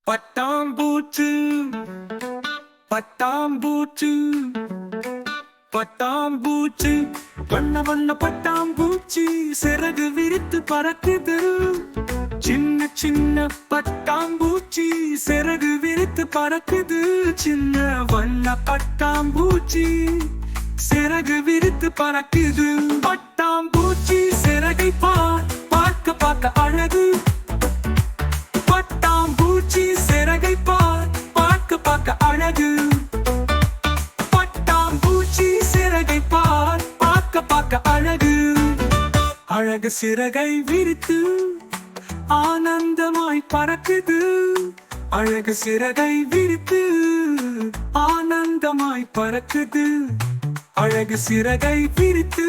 பட்டாம்பூச்சு பட்டாம்பூச்சு பட்டாம்பூச்சு வண்ண வண்ண பட்டாம்பூச்சி சிறகு விரித்து பறக்குது. சின்ன சின்ன பட்டாம்பூச்சி சிறகு விரித்து பறக்குது. சின்ன வண்ண பட்டாம்பூச்சி சிறகு விரித்து பறக்குது. பட்டாம்பூச்சி சிறகை பார்க்க பார்க்க அழகு. பட்டாம்பூச்சி சிறகை பார்க்க பார்க்க அழகு. பட்டாம்பூச்சி சிறகை பார்க்க பார்க்க அழகு. அழகு சிறகை விரித்து ஆனந்தமாய் பறக்குது. அழகு சிறகை விரித்து ஆனந்தமாய் பறக்குது. அழகு சிறகை விரித்து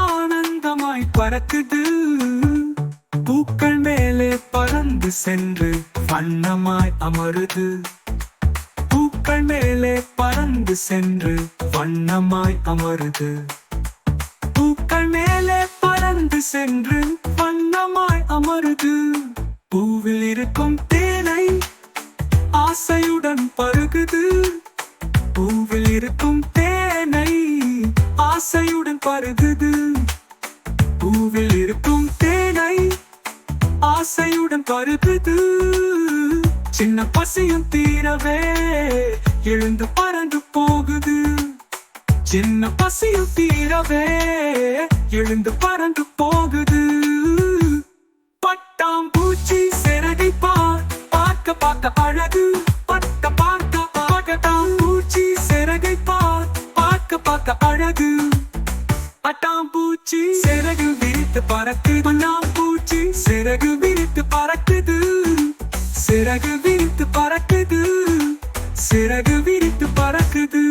ஆனந்தமாய் பறக்குது. பூக்கள் மேலே பறந்து சென்று வண்ணமாய் அமருது. பூக்கள் மேலே பறந்து சென்று வண்ணமாய் அமருது. பூக்கள் மேலே பறந்து சென்று வண்ணமாய் அமருது. பூவில் இருக்கும் தேனை ஆசையுடன் பருகுது. பூவில் இருக்கும் தேனை ஆசையுடன் பருகுது. பூவில் இருக்கும் தேனை ஆசையுடன் பருகுது. சின்ன பசியும் தீரவே எழுந்து பறந்து போகுது. சின்ன பசியும் தீரவே எழுந்து பறந்து போகுது. பட்டாம்பூச்சி சிறகை பார்க்க பார்க்க அழகு. பட்டாம்பூச்சி சிறகை பார்க்க பார்க்க அழகு. பட்டாம்பூச்சி சிறகு விரித்து பறக்குது. பட்டாம்பூச்சி சிறகு விரித்து பறக்குது. சிறகு விரித்து பறக்குது. சிறகு விரித்து பறக்குது.